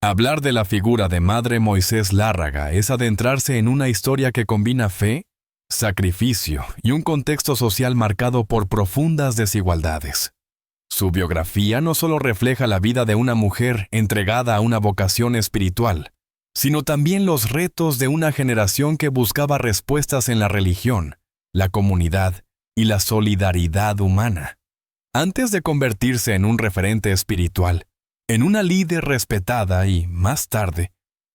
Hablar de la figura de Madre Moisés Lárraga es adentrarse en una historia que combina fe, sacrificio y un contexto social marcado por profundas desigualdades. Su biografía no solo refleja la vida de una mujer entregada a una vocación espiritual, sino también los retos de una generación que buscaba respuestas en la religión, la comunidad y la solidaridad humana. Antes de convertirse en un referente espiritual, en una líder respetada y, más tarde,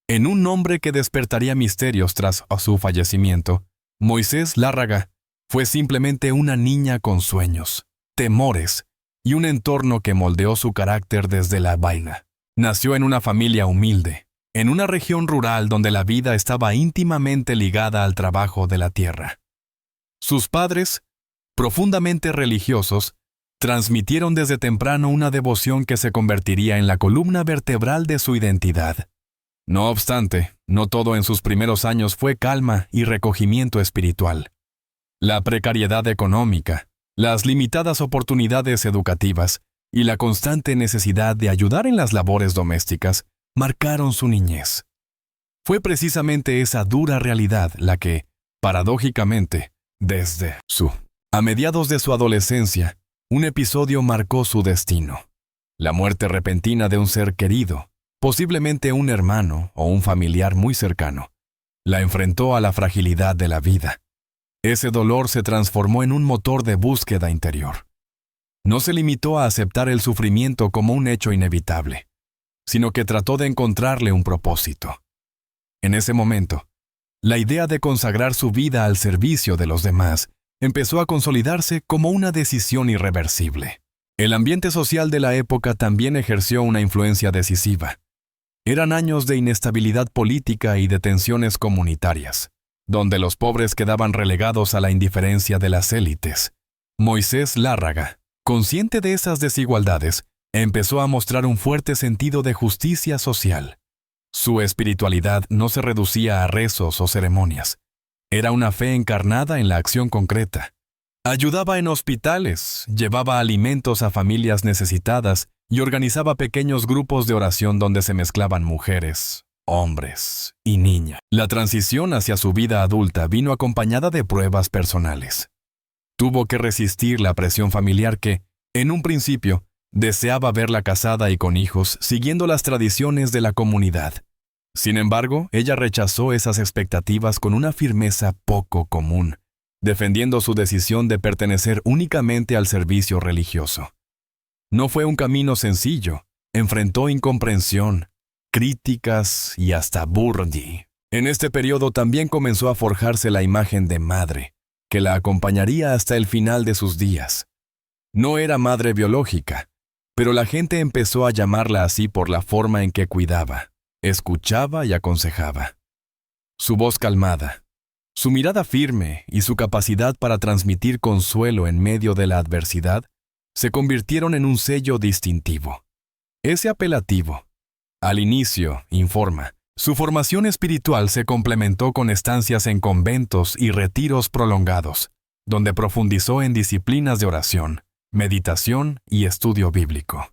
en un hombre que despertaría misterios tras su fallecimiento, Moisés Lárraga fue simplemente una niña con sueños, temores y un entorno que moldeó su carácter desde la vaina. Nació en una familia humilde, en una región rural donde la vida estaba íntimamente ligada al trabajo de la tierra. Sus padres, profundamente religiosos, transmitieron desde temprano una devoción que se convertiría en la columna vertebral de su identidad. No obstante, no todo en sus primeros años fue calma y recogimiento espiritual. La precariedad económica, las limitadas oportunidades educativas y la constante necesidad de ayudar en las labores domésticas marcaron su niñez. Fue precisamente esa dura realidad la que, paradójicamente, a mediados de su adolescencia, un episodio marcó su destino. La muerte repentina de un ser querido, posiblemente un hermano o un familiar muy cercano, la enfrentó a la fragilidad de la vida. Ese dolor se transformó en un motor de búsqueda interior. No se limitó a aceptar el sufrimiento como un hecho inevitable, sino que trató de encontrarle un propósito. En ese momento, la idea de consagrar su vida al servicio de los demás empezó a consolidarse como una decisión irreversible. El ambiente social de la época también ejerció una influencia decisiva. Eran años de inestabilidad política y de tensiones comunitarias, donde los pobres quedaban relegados a la indiferencia de las élites. Moisés Lárraga, consciente de esas desigualdades, empezó a mostrar un fuerte sentido de justicia social. Su espiritualidad no se reducía a rezos o ceremonias. Era una fe encarnada en la acción concreta. Ayudaba en hospitales, llevaba alimentos a familias necesitadas y organizaba pequeños grupos de oración donde se mezclaban mujeres, hombres y niñas. La transición hacia su vida adulta vino acompañada de pruebas personales. Tuvo que resistir la presión familiar que, en un principio, deseaba verla casada y con hijos, siguiendo las tradiciones de la comunidad. Sin embargo, ella rechazó esas expectativas con una firmeza poco común, defendiendo su decisión de pertenecer únicamente al servicio religioso. No fue un camino sencillo, enfrentó incomprensión, críticas y hasta burla. En este periodo también comenzó a forjarse la imagen de madre, que la acompañaría hasta el final de sus días. No era madre biológica, pero la gente empezó a llamarla así por la forma en que cuidaba, escuchaba y aconsejaba. Su voz calmada, su mirada firme y su capacidad para transmitir consuelo en medio de la adversidad se convirtieron en un sello distintivo. Ese apelativo, al inicio, informa, su formación espiritual se complementó con estancias en conventos y retiros prolongados, donde profundizó en disciplinas de oración, meditación y estudio bíblico.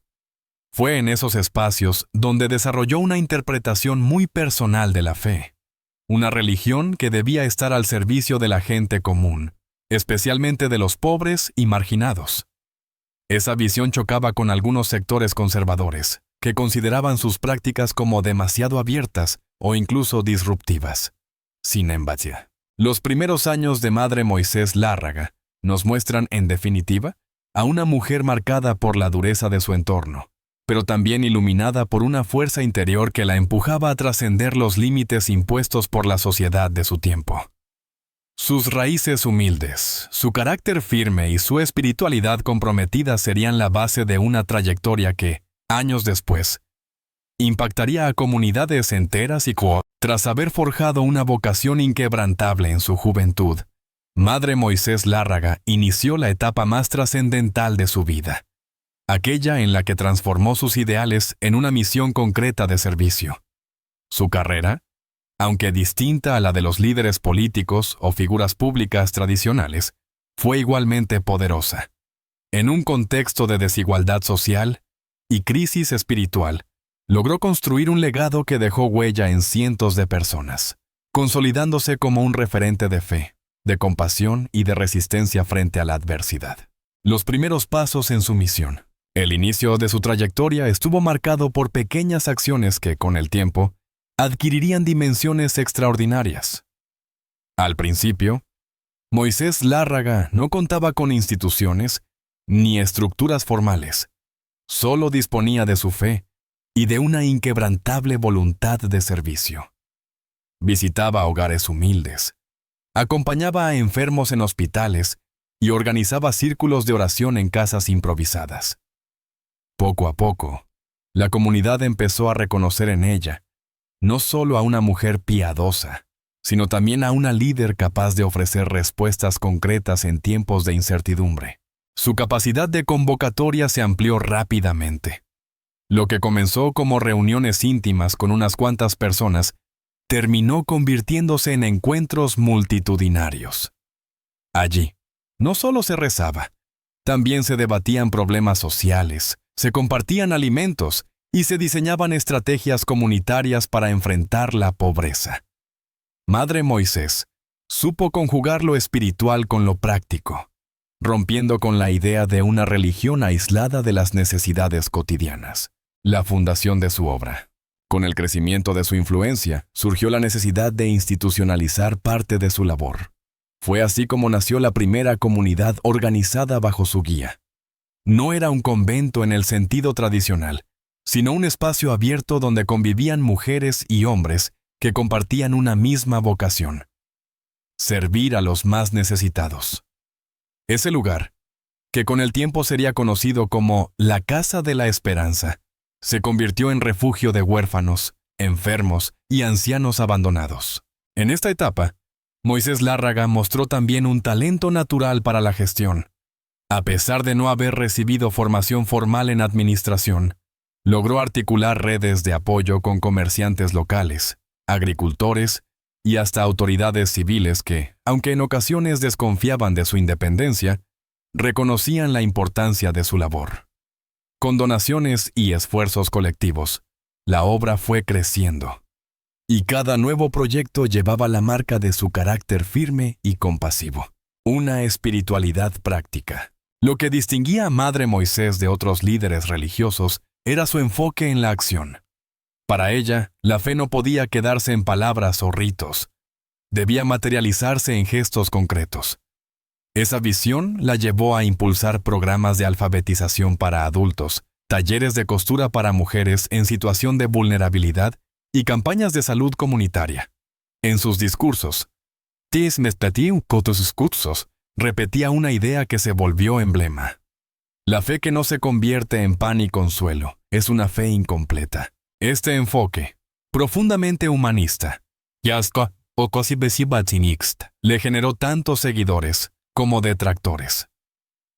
Fue en esos espacios donde desarrolló una interpretación muy personal de la fe, una religión que debía estar al servicio de la gente común, especialmente de los pobres y marginados. Esa visión chocaba con algunos sectores conservadores, que consideraban sus prácticas como demasiado abiertas o incluso disruptivas. Sin embargo, los primeros años de Madre Moisés Lárraga nos muestran, en definitiva, a una mujer marcada por la dureza de su entorno, pero también iluminada por una fuerza interior que la empujaba a trascender los límites impuestos por la sociedad de su tiempo. Sus raíces humildes, su carácter firme y su espiritualidad comprometida serían la base de una trayectoria que, años después, impactaría a comunidades enteras y tras haber forjado una vocación inquebrantable en su juventud, Madre Moisés Lárraga inició la etapa más trascendental de su vida, aquella en la que transformó sus ideales en una misión concreta de servicio. Su carrera, aunque distinta a la de los líderes políticos o figuras públicas tradicionales, fue igualmente poderosa. En un contexto de desigualdad social y crisis espiritual, logró construir un legado que dejó huella en cientos de personas, consolidándose como un referente de fe, de compasión y de resistencia frente a la adversidad. Los primeros pasos en su misión. El inicio de su trayectoria estuvo marcado por pequeñas acciones que, con el tiempo, adquirirían dimensiones extraordinarias. Al principio, Moisés Lárraga no contaba con instituciones ni estructuras formales. Solo disponía de su fe y de una inquebrantable voluntad de servicio. Visitaba hogares humildes, acompañaba a enfermos en hospitales y organizaba círculos de oración en casas improvisadas. Poco a poco, la comunidad empezó a reconocer en ella no solo a una mujer piadosa, sino también a una líder capaz de ofrecer respuestas concretas en tiempos de incertidumbre. Su capacidad de convocatoria se amplió rápidamente. Lo que comenzó como reuniones íntimas con unas cuantas personas terminó convirtiéndose en encuentros multitudinarios. Allí, no solo se rezaba, también se debatían problemas sociales, se compartían alimentos y se diseñaban estrategias comunitarias para enfrentar la pobreza. Madre Moisés supo conjugar lo espiritual con lo práctico, rompiendo con la idea de una religión aislada de las necesidades cotidianas. La fundación de su obra. Con el crecimiento de su influencia, surgió la necesidad de institucionalizar parte de su labor. Fue así como nació la primera comunidad organizada bajo su guía. No era un convento en el sentido tradicional, sino un espacio abierto donde convivían mujeres y hombres que compartían una misma vocación: servir a los más necesitados. Ese lugar, que con el tiempo sería conocido como la Casa de la Esperanza, se convirtió en refugio de huérfanos, enfermos y ancianos abandonados. En esta etapa, Moisés Lárraga mostró también un talento natural para la gestión. A pesar de no haber recibido formación formal en administración, logró articular redes de apoyo con comerciantes locales, agricultores y hasta autoridades civiles que, aunque en ocasiones desconfiaban de su independencia, reconocían la importancia de su labor. Con donaciones y esfuerzos colectivos, la obra fue creciendo, y cada nuevo proyecto llevaba la marca de su carácter firme y compasivo, una espiritualidad práctica. Lo que distinguía a Madre Moisés de otros líderes religiosos era su enfoque en la acción. Para ella, la fe no podía quedarse en palabras o ritos, debía materializarse en gestos concretos. Esa visión la llevó a impulsar programas de alfabetización para adultos, talleres de costura para mujeres en situación de vulnerabilidad y campañas de salud comunitaria. En sus discursos, repetía una idea que se volvió emblema. La fe que no se convierte en pan y consuelo es una fe incompleta. Este enfoque, profundamente humanista, le generó tantos seguidores como detractores.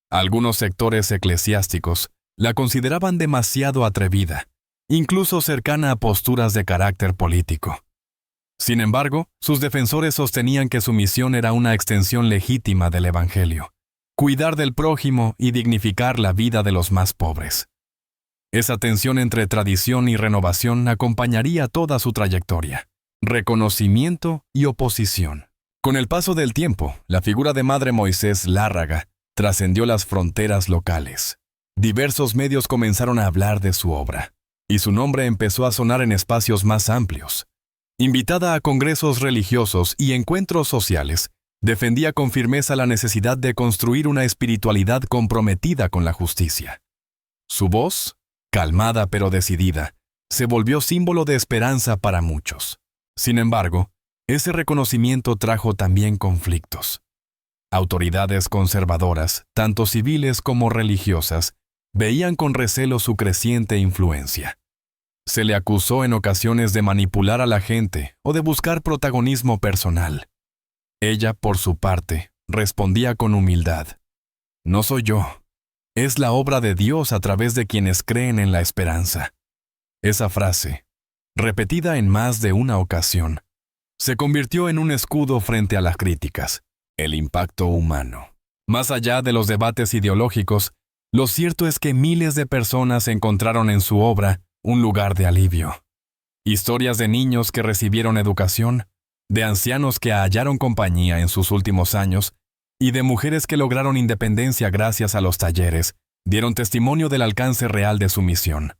Algunos sectores eclesiásticos la consideraban demasiado atrevida, incluso cercana a posturas de carácter político. Sin embargo, sus defensores sostenían que su misión era una extensión legítima del Evangelio: cuidar del prójimo y dignificar la vida de los más pobres. Esa tensión entre tradición y renovación acompañaría toda su trayectoria: reconocimiento y oposición. Con el paso del tiempo, la figura de Madre Moisés Lárraga trascendió las fronteras locales. Diversos medios comenzaron a hablar de su obra, y su nombre empezó a sonar en espacios más amplios. Invitada a congresos religiosos y encuentros sociales, defendía con firmeza la necesidad de construir una espiritualidad comprometida con la justicia. Su voz, calmada pero decidida, se volvió símbolo de esperanza para muchos. Sin embargo, ese reconocimiento trajo también conflictos. Autoridades conservadoras, tanto civiles como religiosas, veían con recelo su creciente influencia. Se le acusó en ocasiones de manipular a la gente o de buscar protagonismo personal. Ella, por su parte, respondía con humildad: «No soy yo. Es la obra de Dios a través de quienes creen en la esperanza». Esa frase, repetida en más de una ocasión, se convirtió en un escudo frente a las críticas: el impacto humano. Más allá de los debates ideológicos, lo cierto es que miles de personas encontraron en su obra un lugar de alivio. Historias de niños que recibieron educación, de ancianos que hallaron compañía en sus últimos años y de mujeres que lograron independencia gracias a los talleres, dieron testimonio del alcance real de su misión.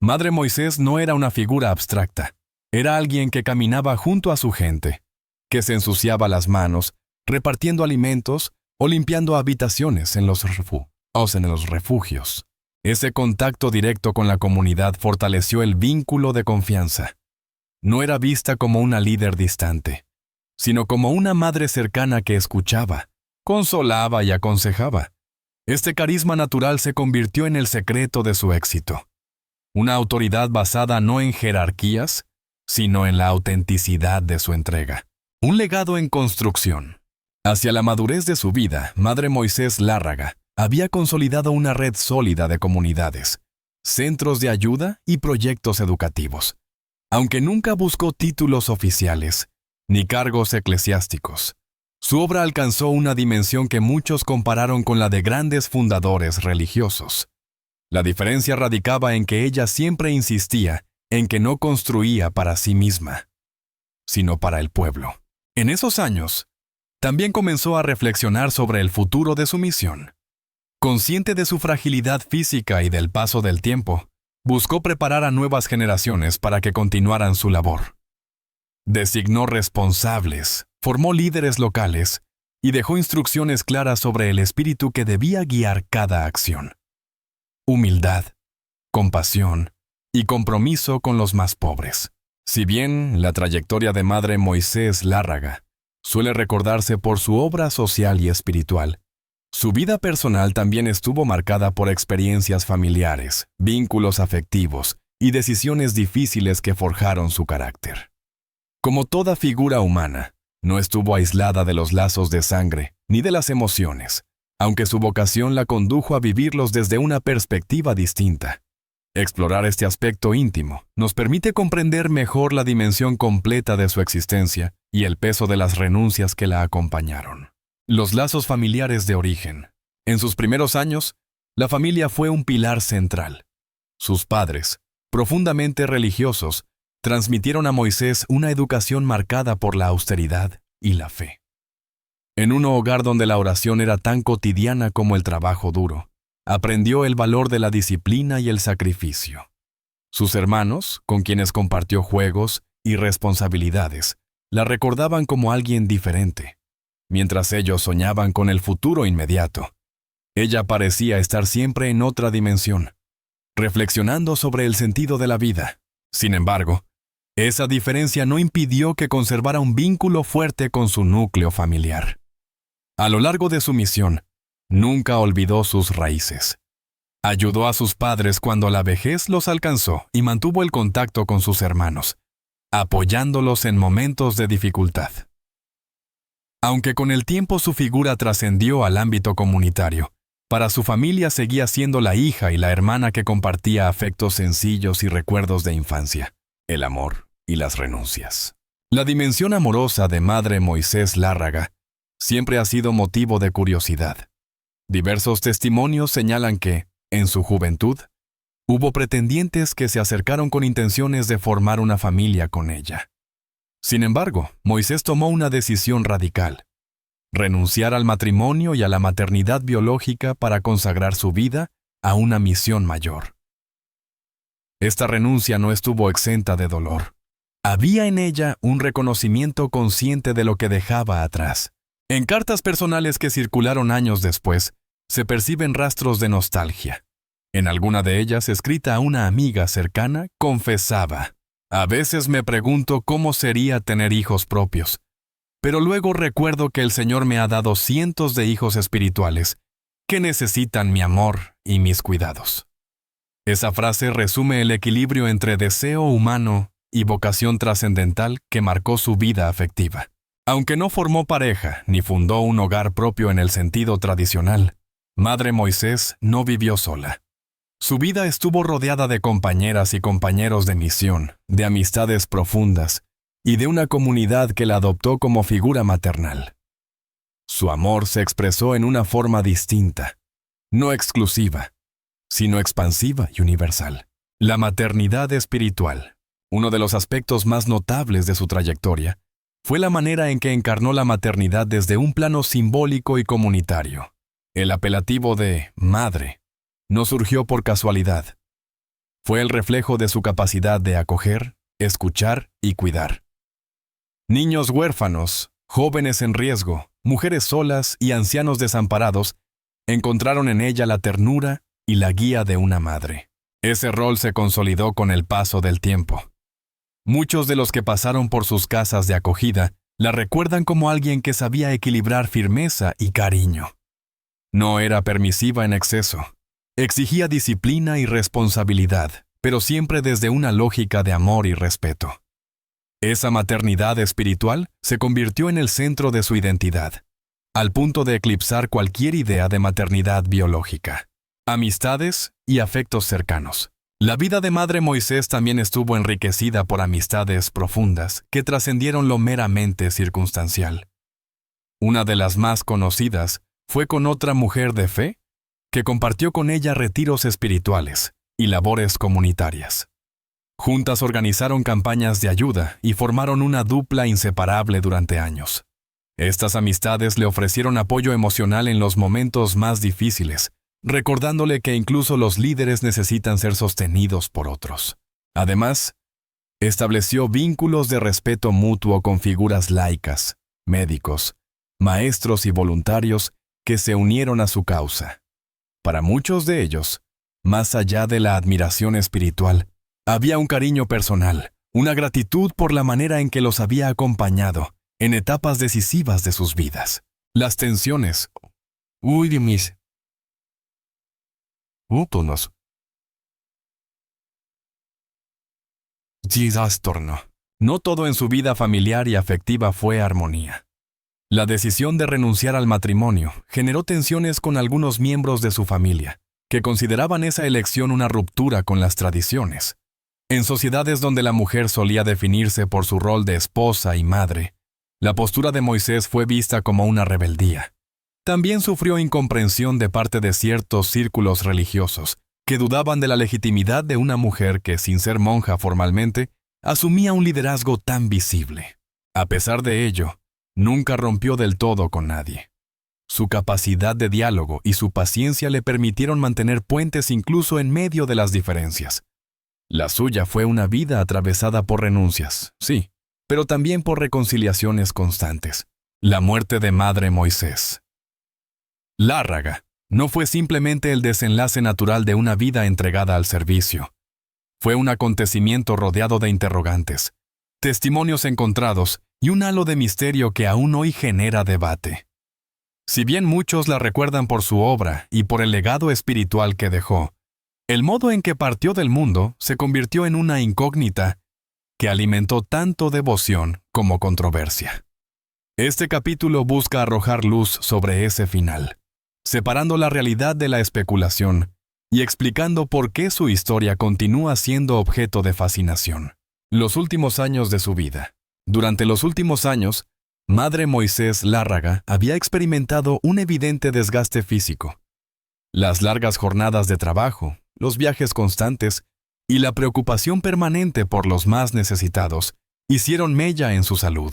Madre Moisés no era una figura abstracta, era alguien que caminaba junto a su gente, que se ensuciaba las manos, repartiendo alimentos o limpiando habitaciones en los refugios. Ese contacto directo con la comunidad fortaleció el vínculo de confianza. No era vista como una líder distante, sino como una madre cercana que escuchaba, consolaba y aconsejaba. Este carisma natural se convirtió en el secreto de su éxito. Una autoridad basada no en jerarquías, sino en la autenticidad de su entrega. Un legado en construcción. Hacia la madurez de su vida, Madre Moisés Lárraga había consolidado una red sólida de comunidades, centros de ayuda y proyectos educativos. Aunque nunca buscó títulos oficiales, ni cargos eclesiásticos, su obra alcanzó una dimensión que muchos compararon con la de grandes fundadores religiosos. La diferencia radicaba en que ella siempre insistía en que no construía para sí misma, sino para el pueblo. En esos años, también comenzó a reflexionar sobre el futuro de su misión. Consciente de su fragilidad física y del paso del tiempo, buscó preparar a nuevas generaciones para que continuaran su labor. Designó responsables, formó líderes locales y dejó instrucciones claras sobre el espíritu que debía guiar cada acción. Humildad, compasión y compromiso con los más pobres. Si bien la trayectoria de Madre Moisés Lárraga suele recordarse por su obra social y espiritual, su vida personal también estuvo marcada por experiencias familiares, vínculos afectivos y decisiones difíciles que forjaron su carácter. Como toda figura humana, no estuvo aislada de los lazos de sangre ni de las emociones, aunque su vocación la condujo a vivirlos desde una perspectiva distinta. Explorar este aspecto íntimo nos permite comprender mejor la dimensión completa de su existencia y el peso de las renuncias que la acompañaron. Los lazos familiares de origen. En sus primeros años, la familia fue un pilar central. Sus padres, profundamente religiosos, transmitieron a Moisés una educación marcada por la austeridad y la fe. En un hogar donde la oración era tan cotidiana como el trabajo duro, aprendió el valor de la disciplina y el sacrificio. Sus hermanos, con quienes compartió juegos y responsabilidades, la recordaban como alguien diferente. Mientras ellos soñaban con el futuro inmediato, ella parecía estar siempre en otra dimensión, reflexionando sobre el sentido de la vida. Sin embargo, esa diferencia no impidió que conservara un vínculo fuerte con su núcleo familiar. A lo largo de su misión, nunca olvidó sus raíces. Ayudó a sus padres cuando la vejez los alcanzó y mantuvo el contacto con sus hermanos, apoyándolos en momentos de dificultad. Aunque con el tiempo su figura trascendió al ámbito comunitario, para su familia seguía siendo la hija y la hermana que compartía afectos sencillos y recuerdos de infancia, el amor y las renuncias. La dimensión amorosa de Madre Moisés Lárraga siempre ha sido motivo de curiosidad. Diversos testimonios señalan que, en su juventud, hubo pretendientes que se acercaron con intenciones de formar una familia con ella. Sin embargo, Moisés tomó una decisión radical: renunciar al matrimonio y a la maternidad biológica para consagrar su vida a una misión mayor. Esta renuncia no estuvo exenta de dolor. Había en ella un reconocimiento consciente de lo que dejaba atrás. En cartas personales que circularon años después, se perciben rastros de nostalgia. En alguna de ellas, escrita a una amiga cercana, confesaba: «A veces me pregunto cómo sería tener hijos propios, pero luego recuerdo que el Señor me ha dado cientos de hijos espirituales que necesitan mi amor y mis cuidados». Esa frase resume el equilibrio entre deseo humano y vocación trascendental que marcó su vida afectiva. Aunque no formó pareja ni fundó un hogar propio en el sentido tradicional, Madre Moisés no vivió sola. Su vida estuvo rodeada de compañeras y compañeros de misión, de amistades profundas y de una comunidad que la adoptó como figura maternal. Su amor se expresó en una forma distinta, no exclusiva, sino expansiva y universal. La maternidad espiritual, uno de los aspectos más notables de su trayectoria, fue la manera en que encarnó la maternidad desde un plano simbólico y comunitario. El apelativo de madre no surgió por casualidad. Fue el reflejo de su capacidad de acoger, escuchar y cuidar. Niños huérfanos, jóvenes en riesgo, mujeres solas y ancianos desamparados encontraron en ella la ternura y la guía de una madre. Ese rol se consolidó con el paso del tiempo. Muchos de los que pasaron por sus casas de acogida la recuerdan como alguien que sabía equilibrar firmeza y cariño. No era permisiva en exceso. Exigía disciplina y responsabilidad, pero siempre desde una lógica de amor y respeto. Esa maternidad espiritual se convirtió en el centro de su identidad, al punto de eclipsar cualquier idea de maternidad biológica. Amistades y afectos cercanos. La vida de Madre Moisés también estuvo enriquecida por amistades profundas que trascendieron lo meramente circunstancial. Una de las más conocidas fue con otra mujer de fe que compartió con ella retiros espirituales y labores comunitarias. Juntas organizaron campañas de ayuda y formaron una dupla inseparable durante años. Estas amistades le ofrecieron apoyo emocional en los momentos más difíciles, recordándole que incluso los líderes necesitan ser sostenidos por otros. Además, estableció vínculos de respeto mutuo con figuras laicas, médicos, maestros y voluntarios que se unieron a su causa. Para muchos de ellos, más allá de la admiración espiritual, había un cariño personal, una gratitud por la manera en que los había acompañado en etapas decisivas de sus vidas. Las tensiones. No todo en su vida familiar y afectiva fue armonía. La decisión de renunciar al matrimonio generó tensiones con algunos miembros de su familia, que consideraban esa elección una ruptura con las tradiciones. En sociedades donde la mujer solía definirse por su rol de esposa y madre, la postura de Moisés fue vista como una rebeldía. También sufrió incomprensión de parte de ciertos círculos religiosos, que dudaban de la legitimidad de una mujer que, sin ser monja formalmente, asumía un liderazgo tan visible. A pesar de ello, nunca rompió del todo con nadie. Su capacidad de diálogo y su paciencia le permitieron mantener puentes incluso en medio de las diferencias. La suya fue una vida atravesada por renuncias, sí, pero también por reconciliaciones constantes. La muerte de Madre Moisés. Lárraga no fue simplemente el desenlace natural de una vida entregada al servicio. Fue un acontecimiento rodeado de interrogantes, testimonios encontrados y un halo de misterio que aún hoy genera debate. Si bien muchos la recuerdan por su obra y por el legado espiritual que dejó, el modo en que partió del mundo se convirtió en una incógnita que alimentó tanto devoción como controversia. Este capítulo busca arrojar luz sobre ese final, separando la realidad de la especulación y explicando por qué su historia continúa siendo objeto de fascinación. Los últimos años de su vida. Durante los últimos años, Madre Moisés Lárraga había experimentado un evidente desgaste físico. Las largas jornadas de trabajo, los viajes constantes y la preocupación permanente por los más necesitados hicieron mella en su salud.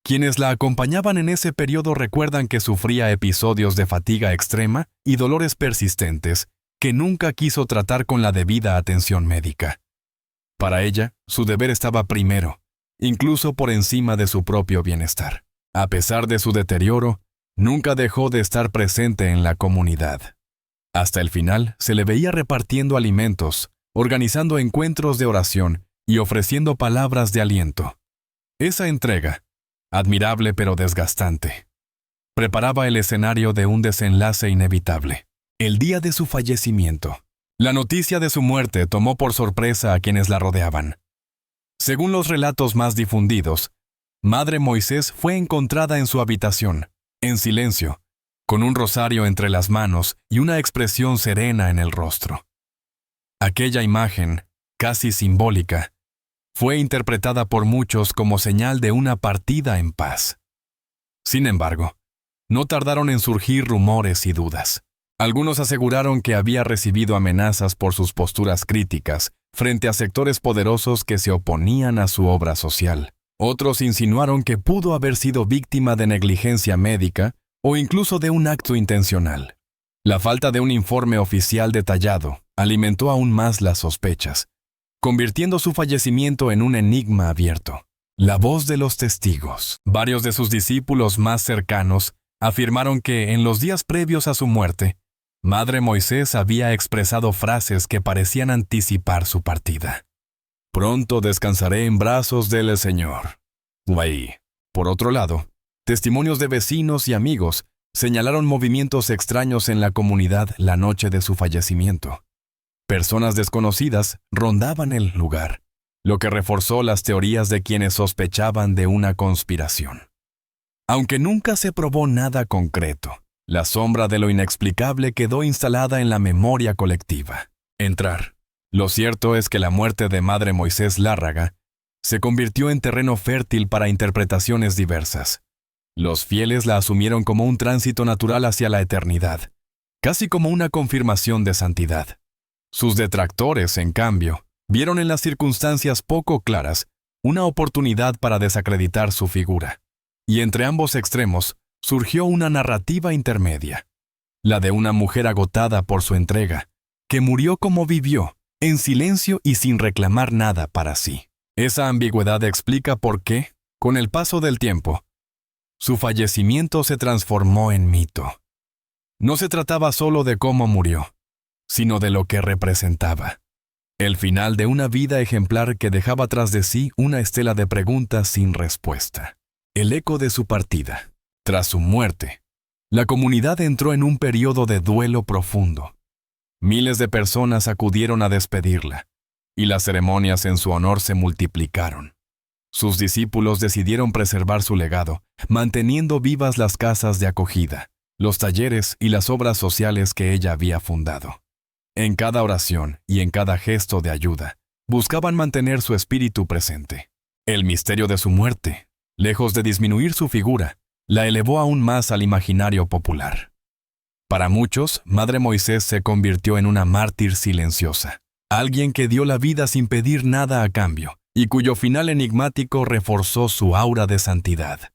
Quienes la acompañaban en ese periodo recuerdan que sufría episodios de fatiga extrema y dolores persistentes que nunca quiso tratar con la debida atención médica. Para ella, su deber estaba primero, incluso por encima de su propio bienestar. A pesar de su deterioro, nunca dejó de estar presente en la comunidad. Hasta el final, se le veía repartiendo alimentos, organizando encuentros de oración y ofreciendo palabras de aliento. Esa entrega, admirable pero desgastante, preparaba el escenario de un desenlace inevitable. El día de su fallecimiento, la noticia de su muerte tomó por sorpresa a quienes la rodeaban. Según los relatos más difundidos, Madre Moisés fue encontrada en su habitación, en silencio, con un rosario entre las manos y una expresión serena en el rostro. Aquella imagen, casi simbólica, fue interpretada por muchos como señal de una partida en paz. Sin embargo, no tardaron en surgir rumores y dudas. Algunos aseguraron que había recibido amenazas por sus posturas críticas frente a sectores poderosos que se oponían a su obra social. Otros insinuaron que pudo haber sido víctima de negligencia médica o incluso de un acto intencional. La falta de un informe oficial detallado alimentó aún más las sospechas, convirtiendo su fallecimiento en un enigma abierto. La voz de los testigos. Varios de sus discípulos más cercanos afirmaron que en los días previos a su muerte, Madre Moisés había expresado frases que parecían anticipar su partida. Pronto descansaré en brazos del Señor. Ahí. Por otro lado, testimonios de vecinos y amigos señalaron movimientos extraños en la comunidad la noche de su fallecimiento. Personas desconocidas rondaban el lugar, lo que reforzó las teorías de quienes sospechaban de una conspiración. Aunque nunca se probó nada concreto, la sombra de lo inexplicable quedó instalada en la memoria colectiva. Entrar. Lo cierto es que la muerte de Madre Moisés Lárraga se convirtió en terreno fértil para interpretaciones diversas. Los fieles la asumieron como un tránsito natural hacia la eternidad, casi como una confirmación de santidad. Sus detractores, en cambio, vieron en las circunstancias poco claras una oportunidad para desacreditar su figura. Y entre ambos extremos surgió una narrativa intermedia, la de una mujer agotada por su entrega, que murió como vivió, en silencio y sin reclamar nada para sí. Esa ambigüedad explica por qué, con el paso del tiempo, su fallecimiento se transformó en mito. No se trataba solo de cómo murió, sino de lo que representaba. El final de una vida ejemplar que dejaba tras de sí una estela de preguntas sin respuesta. El eco de su partida. Tras su muerte, la comunidad entró en un periodo de duelo profundo. Miles de personas acudieron a despedirla, y las ceremonias en su honor se multiplicaron. Sus discípulos decidieron preservar su legado, manteniendo vivas las casas de acogida, los talleres y las obras sociales que ella había fundado. En cada oración y en cada gesto de ayuda, buscaban mantener su espíritu presente. El misterio de su muerte, lejos de disminuir su figura, la elevó aún más al imaginario popular. Para muchos, Madre Moisés se convirtió en una mártir silenciosa, alguien que dio la vida sin pedir nada a cambio, y cuyo final enigmático reforzó su aura de santidad.